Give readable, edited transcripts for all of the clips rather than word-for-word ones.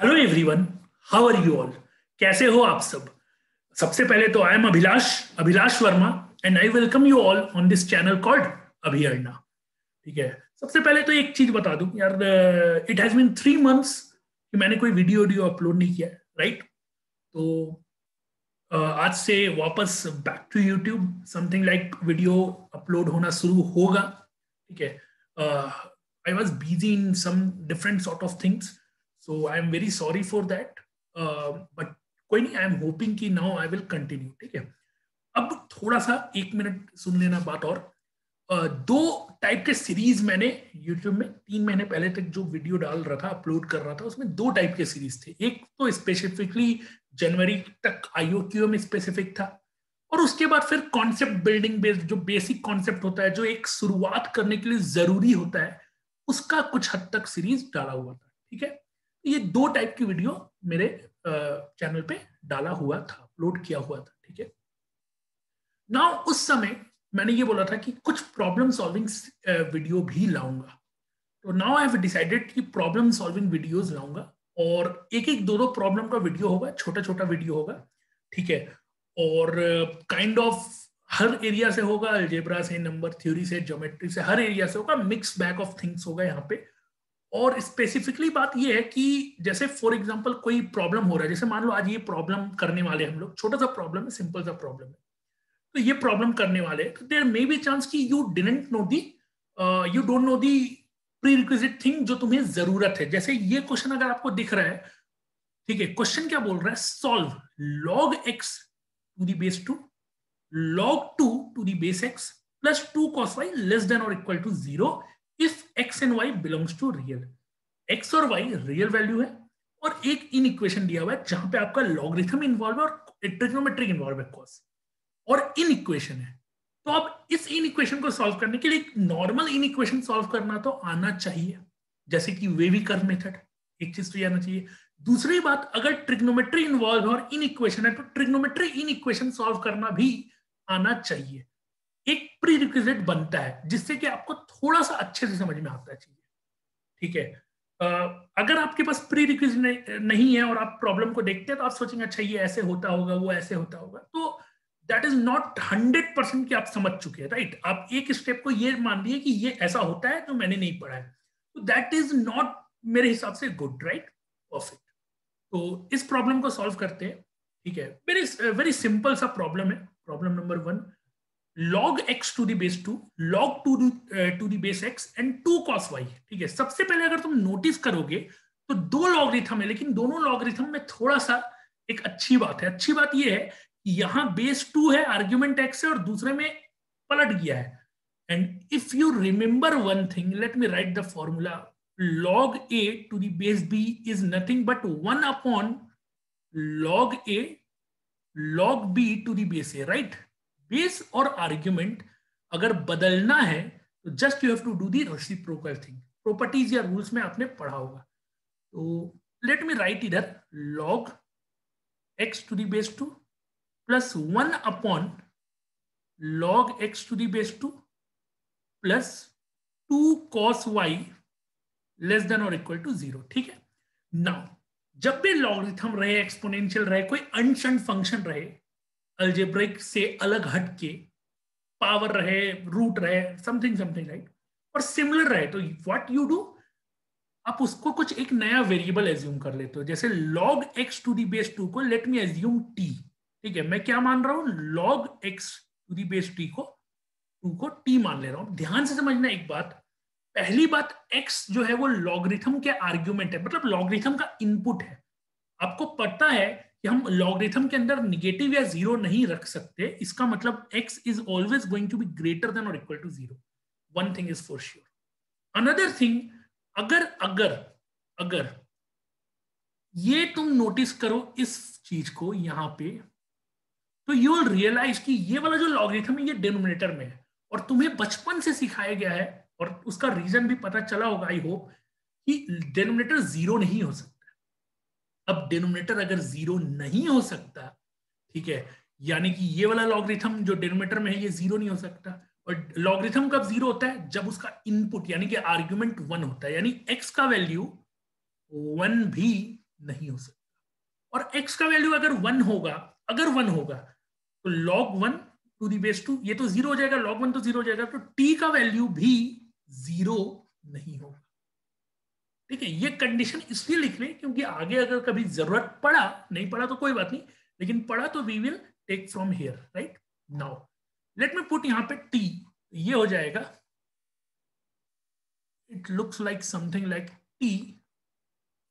Hello everyone, how are you all. कैसे हो आप सब। सबसे पहले तो I am Abhilash Abhilash Verma and I welcome you all on this channel called Abhiyarna. ठीक है, सबसे पहले तो एक चीज बता दूं यार, इट हैज बीन 3 मंथ्स कि मैंने कोई वीडियो वीडियो अपलोड नहीं किया है, राइट। तो आज से वापस back to YouTube something like video upload होना शुरू होगा। ठीक है, I was busy in some different sort of things, so I am very sorry for that, but कोई नहीं, आई एम होपिंग कि नाउ आई विल कंटिन्यू। ठीक है, अब थोड़ा सा 1 मिनट सुन लेना बात और। दो टाइप के सीरीज मैंने यूट्यूब में 3 महीने पहले तक जो वीडियो डाल रहा था, अपलोड कर रहा था, उसमें दो टाइप के सीरीज थे। एक तो स्पेसिफिकली जनवरी तक आईओक्यू में स्पेसिफिक था, और उसके बाद फिर कॉन्सेप्ट बिल्डिंग बेस्ड जो बेसिक कॉन्सेप्ट होता है, जो एक शुरुआत करने के लिए जरूरी होता है, उसका कुछ हद तक सीरीज डाला हुआ था। ठीक है, ये दो टाइप की वीडियो मेरे चैनल पे डाला हुआ था, अपलोड किया हुआ था। ठीक है, नाउ उस समय मैंने ये बोला था कि कुछ प्रॉब्लम सॉल्विंग वीडियो भी लाऊंगा। तो नाउ आई हैव डिसाइडेड कि प्रॉब्लम सॉल्विंग वीडियोस लाऊंगा, और एक एक दो दो प्रॉब्लम का वीडियो होगा, छोटा छोटा वीडियो होगा। ठीक है, और काइंड ऑफ हर एरिया से होगा, अलजेब्रा से, नंबर थ्योरी से, ज्योमेट्री से, हर एरिया से होगा, मिक्स बैग ऑफ थिंग्स होगा यहाँ पे। और स्पेसिफिकली बात ये है कि जैसे फॉर एग्जांपल कोई प्रॉब्लम हो रहा है, जैसे मान लो आज ये प्रॉब्लम करने वाले हम लोग, छोटा सा प्रॉब्लम है, सिंपल सा प्रॉब्लम है, तो ये प्रॉब्लम करने वाले हैं, तो देयर मे बी चांस कि you didn't know the, you don't know the pre requisite thing जो तुम्हें जरूरत है। जैसे ये क्वेश्चन अगर आपको दिख रहा है, ठीक है, क्वेश्चन क्या बोल रहा है, solve log x to the base 2 log 2 to the base x plus 2 cos y less than or equal to 0 if x and y belongs to real। x और y रियल वैल्यू है, और एक in equation दिया हुआ है जहां पे आपका लॉगरिथम इन्वॉल्व है और ट्रिग्नोमेट्रिक इन्वॉल्व है, कॉस, और इन इक्वेशन है। तो अब इस इन इक्वेशन को सॉल्व करने के लिए नॉर्मल इन इक्वेशन सॉल्व करना तो आना चाहिए, जैसे कि वेवी कर्व मेथड, एक चीज तो ये आना चाहिए। दूसरी बात, अगर ट्रिग्नोमेट्री इन्वॉल्व है और इन इक्वेशन है, तो ट्रिग्नोमेट्री इन इक्वेशन सॉल्व करना भी आना चाहिए। एक प्री रिक्विजिट बनता है जिससे कि आपको थोड़ा सा अच्छे से समझ में आता चाहिए। ठीक है, अगर आपके पास प्री रिक्विजिट नहीं है और आप प्रॉब्लम को देखते हैं, तो आप सोचेंगे अच्छा ये ऐसे होता होगा, वो ऐसे होता होगा, तो दैट इज नॉट 100% कि आप समझ चुके हैं, राइट। आप एक स्टेप को ये मान लिए कि ये ऐसा होता है जो मैंने नहीं पढ़ा है, तो दैट इज नॉट मेरे हिसाब से गुड, राइट, परफेक्ट। तो इस प्रॉब्लम को सॉल्व करते हैं। ठीक है, वेरी वेरी सिंपल सा प्रॉब्लम है। Problem number 1, log x to the base 2 log 2 to the base x and 2 cos y। ठीक है, सबसे पहले अगर तुम नोटिस करोगे तो दो लॉगरिथम है, लेकिन दोनों लॉगरिथम में थोड़ा सा एक अच्छी बात है। अच्छी बात यह है कि यहां बेस 2 है, आर्ग्यूमेंट x है, और दूसरे में पलट गया है। And if you remember one thing, late me right the formula. log a to the base b is nothing but 1 upon log a log b to the base a, right. Base और argument अगर बदलना है तो just you have to do the reciprocal thing. Properties या rules में आपने पढ़ा होगा। तो लेट मी राइट इधर log x to the base 2 plus 1 upon log x to the base 2 plus 2 cos y less than और इक्वल टू 0। ठीक है, नाउ जब भी लॉगरिथम रहे, एक्सपोनेंशियल रहे, कोई अनशंट फंक्शन रहे, अलजेब्रिक से अलग हट के, पावर रहे, रूट रहे, समथिंग समथिंग राइट, और सिमिलर रहे, तो व्हाट यू डू, आप उसको कुछ एक नया वेरिएबल एज्यूम कर लेते हो। जैसे log x to the base 2 को लेट मी एज्यूम t। ठीक है, मैं क्या मान रहा हूं, log x to the base t को 2 को t मान ले रहा हूं। ध्यान से समझना एक बात, पहली बात, x जो है वो लॉगरिथम के आर्ग्यूमेंट है, मतलब लॉगरिथम का इनपुट है। आपको पता है कि हम लॉगरिथम के अंदर निगेटिव या जीरो नहीं रख सकते, इसका मतलब x is always going to be greater than और equal to 0। One thing is for sure. Another thing, अगर अगर अगर ये तुम नोटिस करो इस चीज को यहां पे, तो यू विल रियलाइज कि ये वाला जो लॉगरिथम है ये डिनोमिनेटर में है, और तुम्हें बचपन से सिखाया गया है, और उसका रीजन भी पता चला होगा आई होप, कि डिनोमिनेटर जीरो नहीं हो सकता। अब डिनोमिनेटर अगर जीरो नहीं हो सकता, ठीक है, यानी कि ये वाला लॉगरिथम जो डिनोमिनेटर में है ये जीरो नहीं हो सकता। और लॉगरिथम कब जीरो होता है, जब उसका इनपुट यानी कि आर्ग्यूमेंट 1 होता है, यानी x का वैल्यू 1 भी नहीं हो सकता। और x का वैल्यू अगर 1 होगा, अगर 1 होगा तो log 1 टू दी बेस 2 ये तो 0 हो जाएगा, log 1 तो 0 हो जाएगा, तो t का वैल्यू भी 0 नहीं होगा। ठीक है, ये कंडीशन इसलिए लिख लें क्योंकि आगे अगर कभी जरूरत पड़ा, नहीं पड़ा तो कोई बात नहीं, लेकिन पड़ा तो we will take from here, right. Now let me put यहां पे t, ये हो जाएगा, it looks like something like t,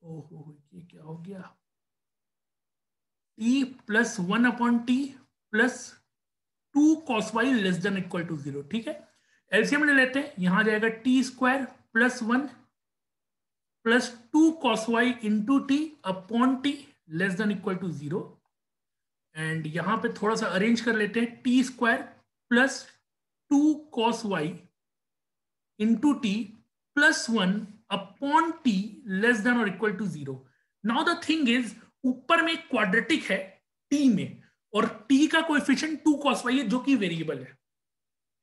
ओहो ये क्या हो गया, t plus 1 upon t plus 2 cos y less than equal to 0। ठीक है, एलसीएम ले लेते हैं, यहां आ जाएगा t square plus 1 plus 2 cos y into t upon t less than equal to 0। And यहां पे थोड़ा सा अरेंज कर लेते हैं, t square plus 2 cos y into t plus 1 upon t less than और equal to 0। Now the thing is, ऊपर में क्वाड्रेटिक है टी में, और टी का कोएफिशिएंट 2 cos y है जो कि वेरिएबल है।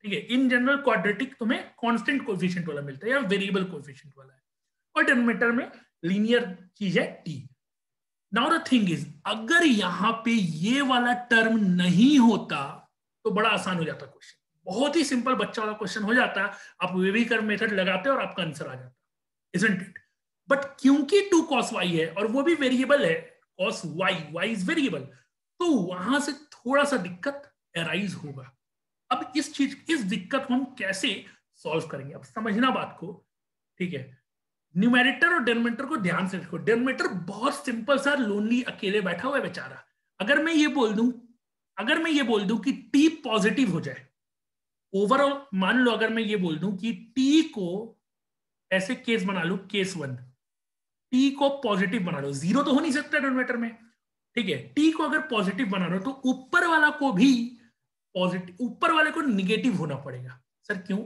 ठीक है, इन जनरल क्वाड्रेटिक तुम्हें कांस्टेंट कोएफिशिएंट वाला मिलता है या वेरिएबल कोएफिशिएंट वाला है, और डिनोमिनेटर में लीनियर चीज है T. Now the thing is, अगर यहां पे ये वाला टर्म नहीं होता तो बड़ा आसान हो जाता क्वेश्चन, बहुत ही सिंपल बच्चा वाला क्वेश्चन हो जाता, आप वेविकर मेथड लगाते और आपका आंसर आ जाता, इजंट इट। बट क्योंकि 2 cos y है और वो भी वेरिएबल है, cos y इज वेरिएबल, तो वहां से थोड़ा सा दिक्कत अराइज होगा। अब इस दिक्कत को हम कैसे सॉल्व करेंगे, अब समझना बात को। ठीक है, न्यूमेरेटर और डिनोमिनेटर को ध्यान से देखो। डिनोमिनेटर बहुत सिंपल सा, लोनली अकेले बैठा हुआ है बेचारा। अगर मैं ये बोल दूं कि t पॉजिटिव हो जाए, ओवरऑल मान लो, अगर मैं ये बोल दूं कि t को ऐसे केस बना लो, केस 1, t को पॉजिटिव बना लो, 0 तो हो नहीं सकता डिनोमिनेटर में। ठीक है, t को अगर पॉजिटिव बना लो तो ऊपर वाला को भी पॉजिटिव, ऊपर वाले को निगेटिव होना पड़ेगा। सर क्यों?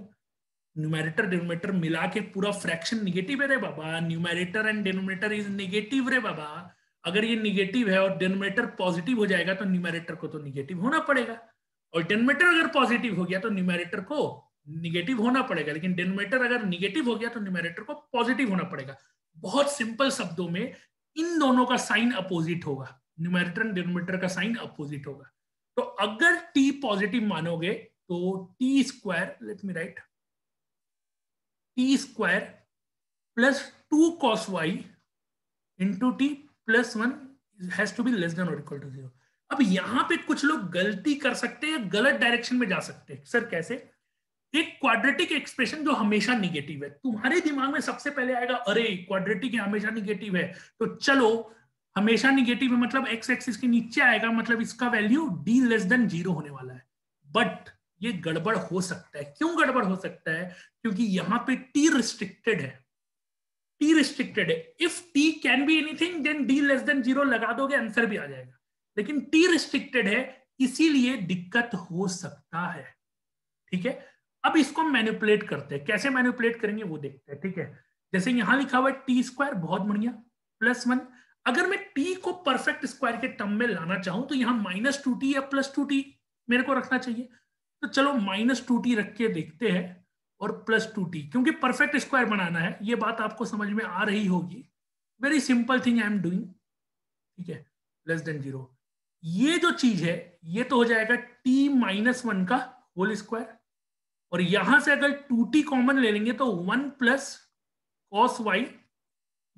न्यूमेरेटर डिनोमिनेटर मिला के पूरा फ्रैक्शन निगेटिव है रे बाबा, numerator and denominator is negative रे बाबा। अगर ये निगेटिव है और डिनोमिनेटर पॉजिटिव हो जाएगा तो न्यूमेरेटर को तो निगेटिव होना पड़ेगा, और डिनोमिनेटर अगर पॉजिटिव हो गया तो न्यूमेरेटर को निगेटिव होना पड़ेगा, लेकिन डिनोमिनेटर अगर निगेटिव हो गया तो न्यूमेरेटर को पॉजिटिव होना पड़ेगा। बहुत सिंपल शब्दों में इन दोनों का साइन अपोजिट होगा, न्यूमेरेटर एंड डिनोमिनेटर का साइन अपोजिट होगा। तो अगर t पॉजिटिव मानोगे तो t square, let me write, t square plus 2 cos y into t plus 1 has to be less than और इक्वल टू 0। अब यहां पे कुछ लोग गलती कर सकते हैं, गलत डायरेक्शन में जा सकते हैं। सर कैसे? एक क्वाड्रेटिक एक्सप्रेशन जो हमेशा निगेटिव है, तुम्हारे दिमाग में सबसे पहले आएगा अरे क्वाड्रेटिक हमेशा निगेटिव है, तो चलो हमेशा निगेटिव है मतलब एक्स एक्सिस के नीचे आएगा, मतलब इसका वैल्यू d लेस देन 0 होने वाला है। बट ये गड़बड़ हो सकता है। क्यों गड़बड़ हो सकता है? क्योंकि यहां पे t रिस्ट्रिक्टेड है, t रिस्ट्रिक्टेड है। If t can be anything then d less than 0 लगा दोगे आंसर भी आ जाएगा, लेकिन t रिस्ट्रिक्टेड है इसीलिए दिक्कत हो सकता है। ठीक है, अब इसको मैनिपुलेट करते हैं, कैसे मैनिपुलेट करेंगे वो देखते हैं। ठीक है, जैसे यहां लिखा हुआ है टी स्क्वायर, बहुत बढ़िया, प्लस 1। अगर मैं t को परफेक्ट स्क्वायर के टर्म में लाना चाहूं तो यहां -2t या +2t मेरे को रखना चाहिए। तो चलो -2t रख के देखते हैं और +2t, क्योंकि परफेक्ट स्क्वायर बनाना है, ये बात आपको समझ में आ रही होगी। Very simple thing I am doing. ठीक है, लेस देन 0, ये जो चीज है ये तो हो जाएगा t-1 का होल स्क्वायर, और यहां से अगर 2t कॉमन ले लेंगे तो 1 प्लस cos y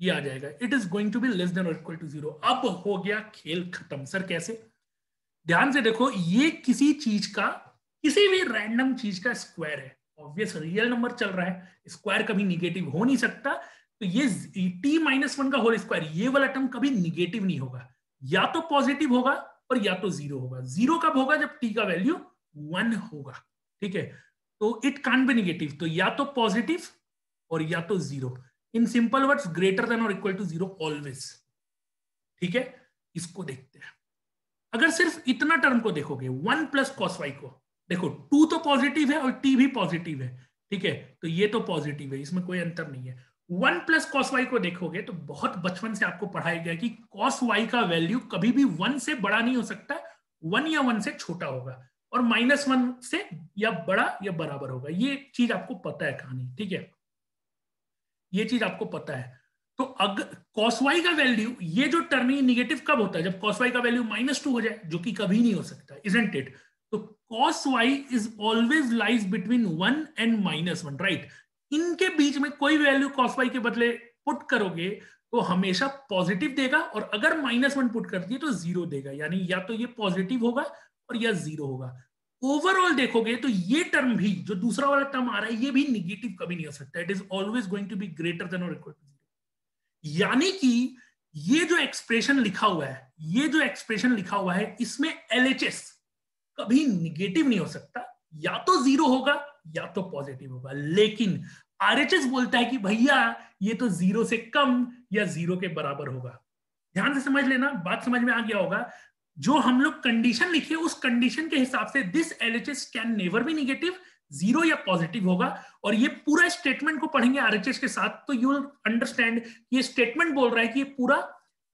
ये आ जाएगा। It is going to be less than और इक्वल टू 0। अब हो गया खेल खत्म। सर कैसे? ध्यान से देखो, ये किसी चीज का, किसी भी रैंडम चीज का स्क्वायर है, ऑब्वियस रियल नंबर चल रहा है, स्क्वायर कभी निगेटिव हो नहीं सकता। तो ये t-1 का होल स्क्वायर, ये वाला टर्म कभी निगेटिव नहीं होगा, या तो पॉजिटिव होगा और या तो 0 होगा। 0 कब होगा? जब t का वैल्यू 1 होगा। ठीक है, तो इट कांट बी निगेटिव, तो या तो पॉजिटिव और या तो 0। इन सिंपल वर्ड्स, ग्रेटर देन और इक्वल टू 0 ऑलवेज। ठीक है, इसको देखते हैं। अगर सिर्फ इतना टर्म को देखोगे, 1 प्लस cos y को देखो, 2 तो पॉजिटिव है और t भी पॉजिटिव है। ठीक है, तो ये तो पॉजिटिव है, इसमें कोई अंतर नहीं है। 1 प्लस cos y को देखोगे तो बहुत बचपन से आपको पढ़ाया गया कि cos y का वैल्यू कभी भी 1 से बड़ा नहीं हो सकता, 1 या 1 से छोटा होगा, और -1 से या बड़ा या बराबर होगा। ये चीज आपको पता है कहानी। ठीक है, ये चीज आपको पता है। तो अगर cos y का वैल्यू, ये जो टर्म ही निगेटिव कब होता है? जब cos y का वैल्यू -2 हो जाए, जो कि कभी नहीं हो सकता, isn't it? तो cos y is always lies between 1 and -1, right? इनके बीच में कोई वैल्यू cos y के बदले पुट करोगे तो हमेशा पॉजिटिव देगा, और अगर -1 पुट कर दिए तो 0 देगा, यानी या तो ये पॉजिटिव होगा और या 0 होगा। ओवरऑल देखोगे तो ये टर्म भी, जो दूसरा वाला टर्म आ रहा है, ये भी निगेटिव कभी नहीं हो सकता। It is always going to be greater than और इक्वल टू 0। यानी कि ये जो एक्सप्रेशन लिखा हुआ है, ये जो एक्सप्रेशन लिखा हुआ है, इसमें LHS कभी निगेटिव नहीं हो सकता, या तो 0 होगा या तो पॉजिटिव होगा। लेकिन RHS बोलता है कि भैया ये तो 0 से कम या 0 के बराबर होगा। ध्यान से समझ लेना, बात समझ में आ गया होगा। जो हम लोग कंडीशन लिखे, उस कंडीशन के हिसाब से this LHS can never be negative, 0 या पॉजिटिव होगा। और ये पूरा स्टेटमेंट को पढ़ेंगे RHS के साथ तो यू विल अंडरस्टैंड, ये स्टेटमेंट बोल रहा है कि ये पूरा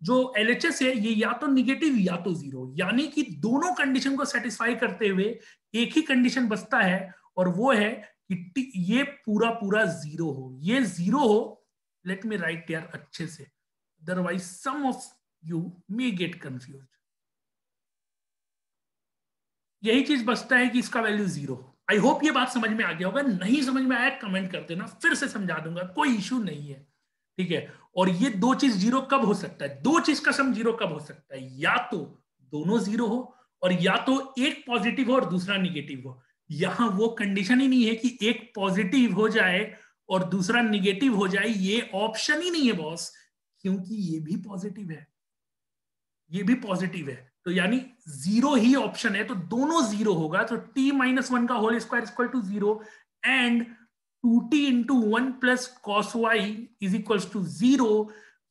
जो LHS है ये या तो निगेटिव या तो 0, यानी कि दोनों कंडीशन को सेटिस्फाई करते हुए एक ही कंडीशन बचता है, और वो है कि ये पूरा पूरा 0 हो, ये 0 हो। लेट मी राइट यार अच्छे से, otherwise some of you may get confused. यही चीज बचता है कि इसका वैल्यू 0। आई होप ये बात समझ में आ गया होगा। नहीं समझ में आया कमेंट कर देना, फिर से समझा दूंगा, कोई इश्यू नहीं है, ठीक है। और ये दो चीज 0 कब हो सकता है? दो चीज का सम 0 कब हो सकता है? या तो दोनों 0 हो, और या तो एक पॉजिटिव हो और दूसरा निगेटिव हो। यहां वो कंडीशन ही नहीं है कि एक पॉजिटिव हो जाए और दूसरा निगेटिव हो जाए, ये ऑप्शन ही नहीं है बॉस, क्योंकि ये भी पॉजिटिव है, ये भी पॉजिटिव है, तो यानी 0 ही ऑप्शन है, तो दोनों 0 होगा। तो t-1 का whole square equal to 0 and 2t into 1 plus cos y is equal to 0।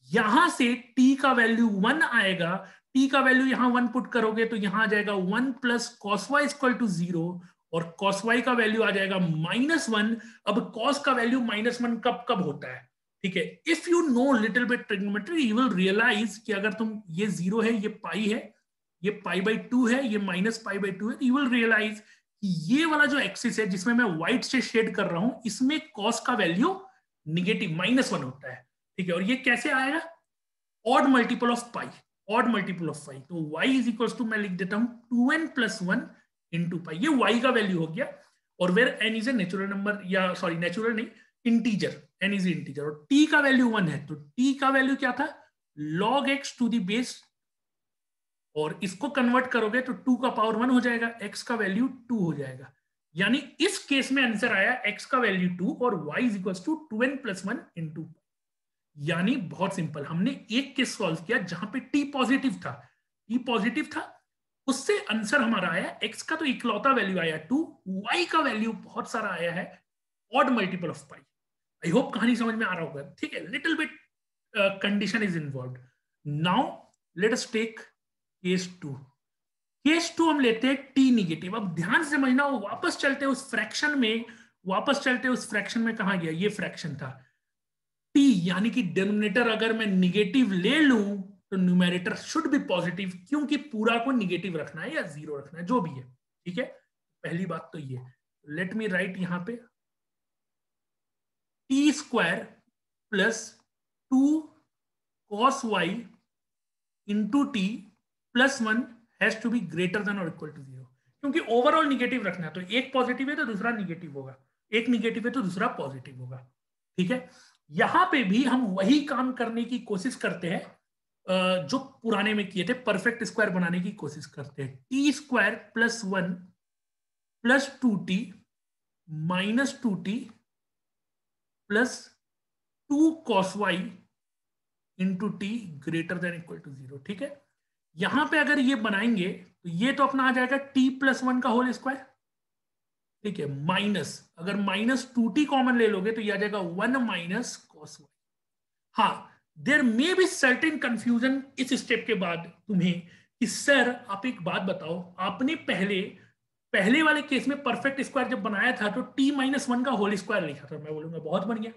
यहां से t का वैल्यू 1 आएगा, t का वैल्यू यहां 1 पुट करोगे तो यहां आ जाएगा 1 plus cos y equal to 0, और कॉस वाई का वैल्यू आ जाएगा -1। अब कॉस का वैल्यू -1 कब कब होता है? ठीक है, if you know little bit trigonometry you will realise कि अगर तुम, ये 0 है, ये पाई है, ये π/2 है, ये -π/2 है, यू विल रियलाइज कि ये वाला जो एक्सिस है जिसमें मैं व्हाइट से शेड कर रहा हूं, इसमें कॉस का वैल्यू निगेटिव -1 होता है। ठीक है, और ये कैसे आएगा? Odd multiple of pi, odd multiple of pi. तो y इज इक्वल टू, मैं लिख देता हूं 2n + 1 इंटू पाई, ये y का वैल्यू हो गया। और where n is a natural number, या सॉरी नेचुरल नहीं, इंटीजर, n इज इंटीजर, और t का वैल्यू 1 है, तो t का वैल्यू क्या था? log x to the base, और इसको कन्वर्ट करोगे तो 2 का पावर 1 हो जाएगा, x का वैल्यू 2 हो जाएगा। यानी इस केस में आंसर आया x का वैल्यू 2 और y is equal to 2n + 1 into. यानी बहुत सिंपल, हमने एक केस सॉल्व किया जहां पे t पॉजिटिव था, t पॉजिटिव था, उससे आंसर हमारा आया, x का तो इकलौता वैल्यू आया 2, y का वैल्यू बहुत सारा आया है, odd multiple of pi. I hope कहानी समझ में आ रहा होगा, ठीक है। Little bit condition is involved. Now let us take case 2। Case 2 हम लेते हैं t निगेटिव। अब ध्यान से समझना, वापस चलते उस फ्रैक्शन में, वापस चलते उस फ्रैक्शन में, कहां गया ये फ्रैक्शन था t, यानी कि डिनोमिनेटर अगर मैं निगेटिव ले लूं तो न्यूमेरेटर शुड बी पॉजिटिव, क्योंकि पूरा को निगेटिव रखना है या 0 रखना है, जो भी है, ठीक है। पहली बात तो ये, लेट मी राइट यहां पे t² + 2 cos y into t + 1 has to be greater than और इक्वल टू 0, क्योंकि ओवरऑल निगेटिव रखना है, तो एक पॉजिटिव है तो दूसरा निगेटिव होगा, एक निगेटिव है तो दूसरा पॉजिटिव होगा, ठीक है। यहां पे भी हम वही काम करने की कोशिश करते हैं जो पुराने में किए थे, परफेक्ट स्क्वायर बनाने की कोशिश करते हैं। t² + 1 + 2t - 2t + 2 cos y into t greater than equal to 0, ठीक है। यहां पे अगर ये बनाएंगे तो ये तो अपना आ जाएगा t + 1 का होल स्क्वायर, ठीक है, माइनस, अगर -2t कॉमन ले लोगे तो ये आ जाएगा 1 - cos y। हाँ, there may be certain confusion इस स्टेप के बाद तुम्हें कि सर आप एक बात बताओ, आपने पहले वाले केस में परफेक्ट स्क्वायर जब बनाया था तो t-1 का होल स्क्वायर लिखा था। मैं बोलूंगा बहुत बढ़िया,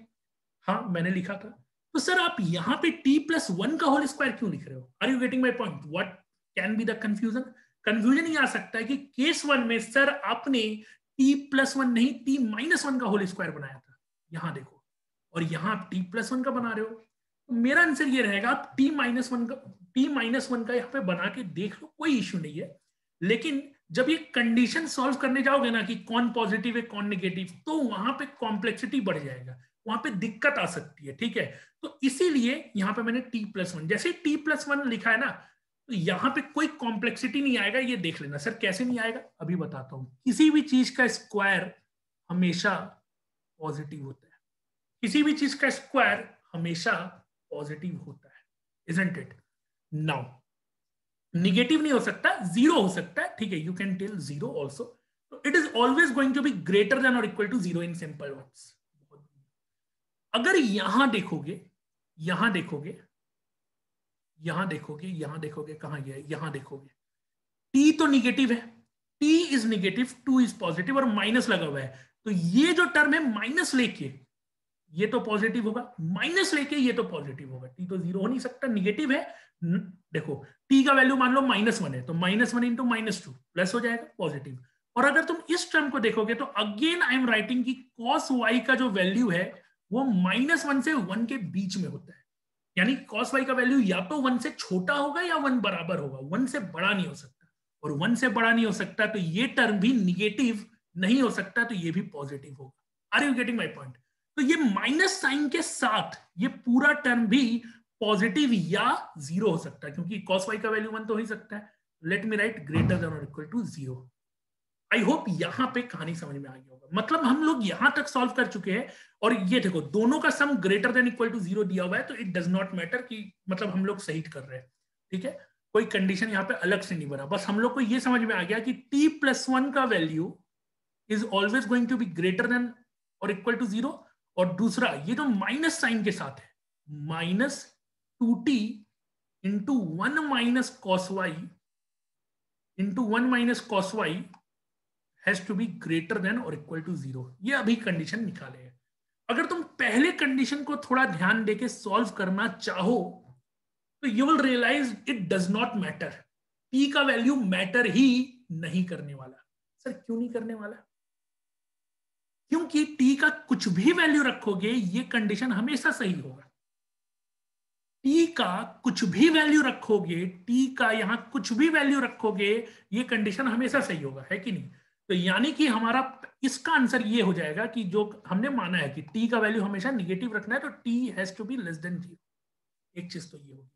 हाँ मैंने लिखा था। तो सर आप यहां पे t + 1 का होल स्क्वायर क्यों लिख रहे हो? Are you getting my point? What can be the confusion? Confusion ये आ सकता है कि केस 1 में सर आपने t + 1 नहीं t-1 का होल स्क्वायर बनाया था, यहां देखो, और यहां आप t + 1 का बना रहे हो। मेरा आंसर ये रहेगा, आप t-1 का यहाँ पे बना के देख लो, कोई इश्यू नहीं है। लेकिन जब ये कंडीशन सॉल्व करने जाओगे ना कि कौन पॉजिटिव है कौन नेगेटिव, तो वहां पे कॉम्प्लेक्सिटी बढ़ जाएगा, वहां पे दिक्कत आ सकती है, ठीक है। तो इसीलिए यहाँ पे मैंने t+1, जैसे t+1 लिखा है ना, तो यहाँ पे कोई कॉम्प्लेक्सिटी नहीं आएगा। ये देख लेना। सर कैसे नहीं आएगा, अभी बताता हूं। किसी भी चीज का स्क्वायर हमेशा पॉजिटिव होता है, किसी भी चीज का स्क्वायर हमेशा पॉजिटिव होता है, इजंट इट? नाउ निगेटिव नहीं हो सकता, जीरो हो सकता है, ठीक है। You can tell zero also. तो it is always going to be greater than और equal to zero in simple words. अगर यहां देखोगे, यहां देखोगे, यहां देखोगे, यहां देखोगे, कहां गया, यहां देखोगे, टी तो निगेटिव है, T is negative, two is positive और माइनस लगा हुआ है। तो ये जो टर्म है माइनस लेके, ये तो पॉजिटिव होगा, माइनस लेके ये तो पॉजिटिव होगा। टी तो जीरो हो नहीं सकता, निगेटिव है। देखो टी का वैल्यू मान लो -1 है, तो -1 इंटू -2 प्लस हो जाएगा, पॉजिटिव। और अगर तुम इस टर्म को देखोगे तो अगेन आई एम राइटिंग कि cos y का जो वैल्यू है वो -1 से 1 के बीच में होता है। यानी cos y का वैल्यू या तो 1 से छोटा होगा या 1 बराबर होगा, 1 से बड़ा नहीं हो सकता। और 1 से बड़ा नहीं हो सकता तो ये टर्म भी निगेटिव नहीं हो सकता, तो ये भी पॉजिटिव होगा। Are you getting my point? तो ये माइनस साइन के साथ ये पूरा टर्म भी पॉजिटिव या जीरो हो सकता है, क्योंकि cos y का वैल्यू 1 तो हो ही सकता है। Late me right greater than और इक्वल टू 0। आई होप यहां पे कहानी समझ में आ गया होगा। मतलब हम लोग यहां तक सॉल्व कर चुके हैं, और ये देखो दोनों का sum greater than equal to 0 दिया हुआ है, तो इट डज नॉट मैटर कि मतलब हम लोग सही कर रहे हैं, ठीक है। कोई कंडीशन यहाँ पे अलग से नहीं बना, बस हम लोग को ये समझ में आ गया कि t+1 का value is always going to be greater than और इक्वल टू 0। और दूसरा ये जो माइनस साइन के साथ है, -2t into 1 minus cos y into 1 minus cos y has to be greater than और इक्वल टू 0। ये अभी कंडीशन निकाले हैं। अगर तुम पहले कंडीशन को थोड़ा ध्यान देके सॉल्व करना चाहो तो you will realise it does not matter. t का वैल्यू मैटर ही नहीं करने वाला। सर क्यों नहीं करने वाला? क्योंकि t का कुछ भी वैल्यू रखोगे ये कंडीशन हमेशा सही होगा। t का कुछ भी वैल्यू रखोगे, t का यहां कुछ भी वैल्यू रखोगे, ये कंडीशन हमेशा सही होगा, है कि नहीं? तो यानी कि हमारा इसका आंसर ये हो जाएगा कि जो हमने माना है कि t का वैल्यू हमेशा निगेटिव रखना है, तो t has to be less than 0। एक चीज तो ये होगी।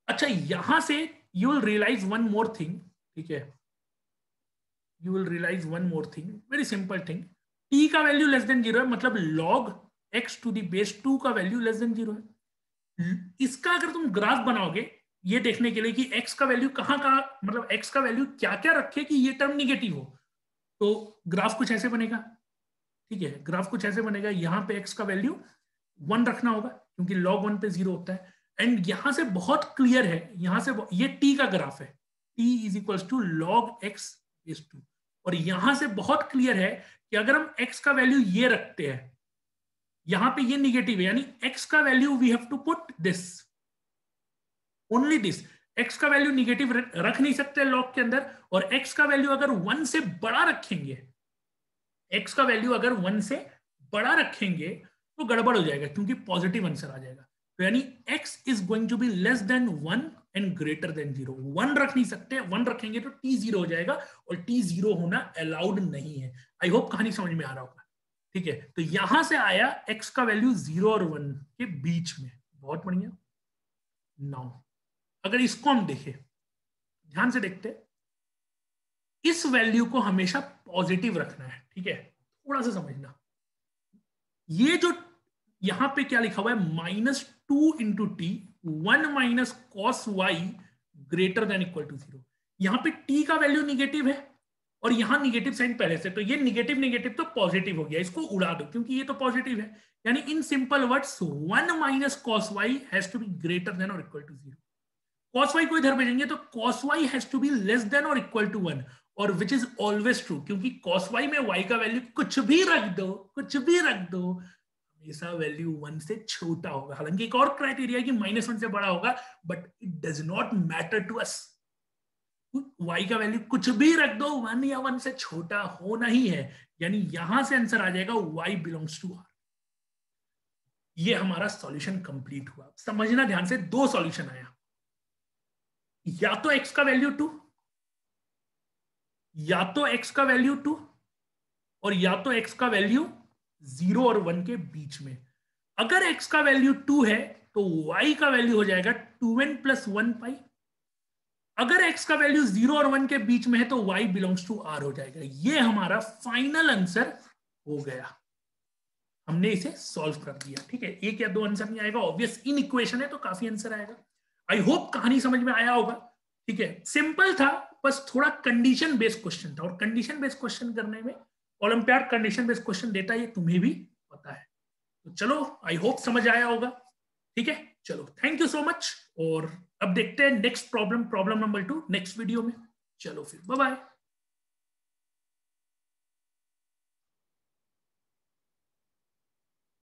अच्छा यहां से you will realise one more thing, ठीक है। You will realise one more thing, very simple thing. t का वैल्यू लेस देन 0 है, मतलब log x to the base 2 का वैल्यू लेस देन 0 है। इसका अगर तुम ग्राफ बनाओगे ये देखने के लिए कि x का वैल्यू कहां का, मतलब x का वैल्यू क्या क्या रखे कि ये टर्म निगेटिव हो, तो ग्राफ कुछ ऐसे बनेगा, ठीक है। ग्राफ कुछ ऐसे बनेगा, यहां पे x का वैल्यू 1 रखना होगा क्योंकि log 1 पे 0 होता है। एंड यहां से बहुत क्लियर है, यहां से ये t का ग्राफ है, t is equal to log x base 2। और यहां से बहुत क्लियर है कि अगर हम x का वैल्यू ये रखते हैं, यहां पे ये निगेटिव है, यानी x का value we have to put this, only this. x का वैल्यू निगेटिव रख नहीं सकते लॉग के अंदर, और x का वैल्यू अगर 1 से बड़ा रखेंगे, x का वैल्यू अगर 1 से बड़ा रखेंगे तो गड़बड़ हो जाएगा, क्योंकि पॉजिटिव आंसर आ जाएगा। तो यानी x is going to be less than 1 and greater than 0। 1 रख नहीं सकते, 1 रखेंगे तो t 0 हो जाएगा, और t 0 होना अलाउड नहीं है। आई होप कहानी समझ में आ रहा होगा, ठीक है। तो यहां से आया x का वैल्यू 0 और 1 के बीच में, बहुत बढ़िया। नाउ अगर इसको हम देखें, ध्यान से देखते, इस वैल्यू को हमेशा पॉजिटिव रखना है, ठीक है। थोड़ा सा समझना, ये जो यहां पे क्या लिखा हुआ है, -2 into t 1 minus cos y greater than equal to 0। यहां पे t का वैल्यू निगेटिव है और यहां निगेटिव साइन पहले से, तो ये निगेटिव निगेटिव तो पॉजिटिव हो गया, इसको उड़ा दो क्योंकि ये तो पॉजिटिव है। यानी in simple words 1 minus cos y has to be greater than और इक्वल टू 0। cos y को इधर भेजेंगे तो cos y has to be less than और इक्वल टू 1, और विच इज ऑलवेज ट्रू, क्योंकि cos y में y का वैल्यू कुछ भी रख दो, कुछ भी रख दो, हमेशा वैल्यू 1 से छोटा होगा। हालांकि एक और क्राइटेरिया कि -1 से बड़ा होगा, but it does not matter to us. y का वैल्यू कुछ भी रख दो, 1 या 1 से छोटा होना ही है। यानी यहां से आंसर आ जाएगा y बिलोंग्स टू r। ये हमारा सॉल्यूशन कंप्लीट हुआ। समझना ध्यान से, 2 सॉल्यूशन आया, या तो x का वैल्यू 2, या तो x का वैल्यू 2, और या तो x का वैल्यू 0 और 1 के बीच में। अगर x का वैल्यू 2 है तो y का वैल्यू हो जाएगा 2n + 1 पाई। अगर x का वैल्यू 0 और 1 के बीच में है तो y बिलोंग्स टू r हो जाएगा। ये हमारा फाइनल आंसर हो गया, हमने इसे सॉल्व कर दिया। ठीक है, 1 या 2 आंसर नहीं आएगा, ऑब्वियस इन इक्वेशन है तो काफी आंसर आएगा। आई होप कहानी समझ में आया होगा। ठीक है, सिंपल था, बस थोड़ा कंडीशन बेस्ड क्वेश्चन था, और कंडीशन बेस्ड क्वेश्चन करने में ओलंपियाड कंडीशन बेस्ड क्वेश्चन देता है, ये तुम्हें भी पता है। तो चलो, आई होप समझ आया होगा। ठीक है, चलो, थैंक यू सो मच, और अब देखते हैं next problem number 2 next video में। चलो फिर, बाय बाय।